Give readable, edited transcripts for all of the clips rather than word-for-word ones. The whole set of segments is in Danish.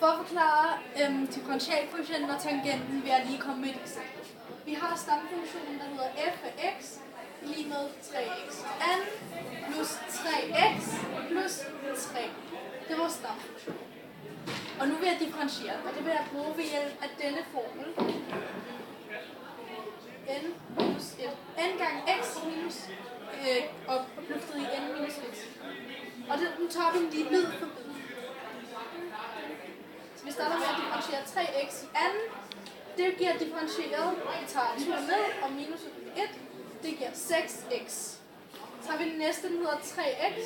For at forklare differentialkoefficienten og tangenten vil jeg lige komme med et eksempel. Vi har stamfunktionen, der hedder f af x lige med 3x an plus 3x plus 3. Det er vores stamfunktion. Og nu vil jeg differentiere, og det vil jeg bruge ved hjælp af denne formel. N minus 1. N gange x minus opløftet i n minus 1. Og den tager vi lige bid for bid. Så vi starter med at differentiere 3x i anden. Det giver differentieret, vi tager 2 med og minus 1. Det giver 6x. Så har vi den næste, den hedder 3x.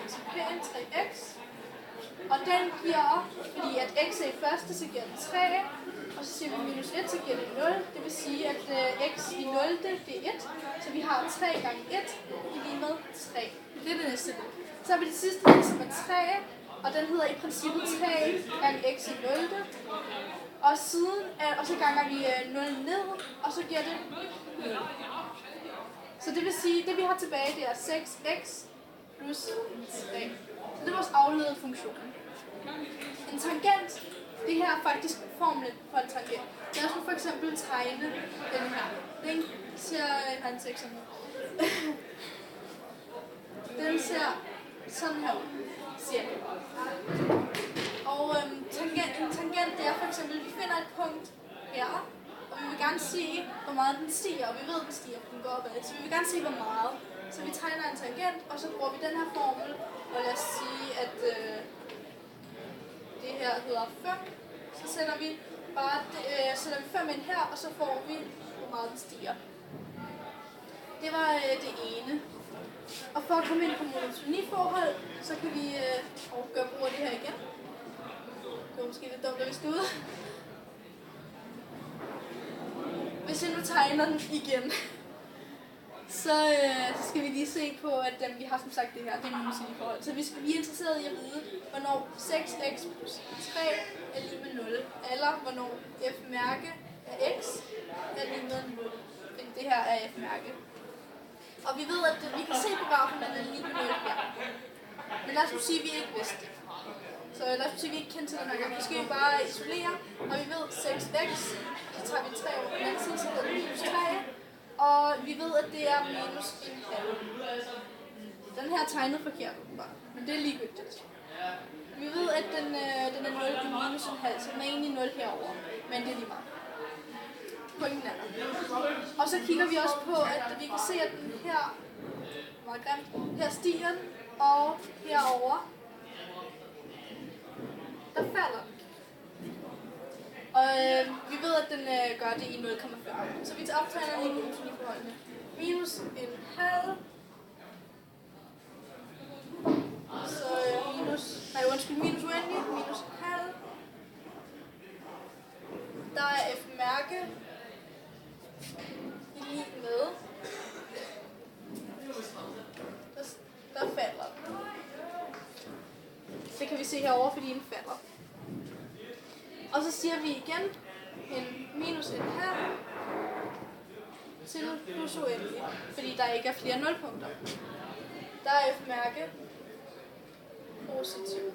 Så pæn 3x. Og den giver, fordi at x er i første, så giver den 3. Og så siger vi minus 1, så giver det 0. Det vil sige, at x i 0, det er 1. Så vi har 3 gange 1, lige med 3. Det er det næste. Så har vi det sidste, som er 3. Og den hedder i princippet 3 gange x i 0. Og så ganger vi 0 ned, og så giver det 0. Så det vil sige, at det vi har tilbage, det er 6x plus 3. Så det er vores afledede funktion. En tangent, det her er faktisk formlen for en tangent. Lad os nu for eksempel tegne den her. Den ser den ser sådan her ud, cirka. Og en tangent, det er for eksempel, at vi finder et punkt her, og vi vil gerne se, hvor meget den stiger, og vi ved, at den stiger, den går opad. Så vi vil gerne se, hvor meget. Så vi tegner en tangent, og så bruger vi den her formel, og lad os sige, at det her hedder 5. Så sætter vi 5 ind her, og så får vi, hvor meget den stiger. Det var det ene. Og for at komme ind på monotoniforhold, så kan vi gøre brug af det her igen. Det var måske lidt dumt, at vi stod. Hvis jeg nu tegner den igen, så skal vi lige se på, at vi har som sagt det her, det er monotoniforhold. Så vi er interesseret i at vide, hvornår 6x plus 3 er lige med 0, eller hvornår f-mærke af x er lige med 0. Fordi det her er f-mærke. Og vi ved, at vi kan se på grafen, at den er lige med 0 her. Men lad os nu sige, at vi ikke vidste det. Så lad os nu sige, at vi ikke kendte til den her gang. Vi skal jo bare isolere, og vi ved 6x, så tager vi 3 over på den anden side, så hedder det minus 3. Og vi ved, at det er minus 1,5. Den her er tegnet forkert, men det er ligegyldigt. Vi ved, at den er 0 i minus 1,5, så den er egentlig 0 herover, men det er lige meget. Pointen er der. Og så kigger vi også på, at vi kan se, at den her, meget grimt, her stiger den, og herover der falder den. Og vi ved, at den gør det i 0,5. Så vi optegner lige monotoniforholdene. Minus 1,5. Så minus uendelig, minus 1,5. Der er f-mærke lige med. Der falder den. Det kan vi se herovre, fordi den falder. Og så siger vi igen en minus 1,5 til plus uendelig, fordi der ikke er flere nulpunkter. Der er f-mærke positiv.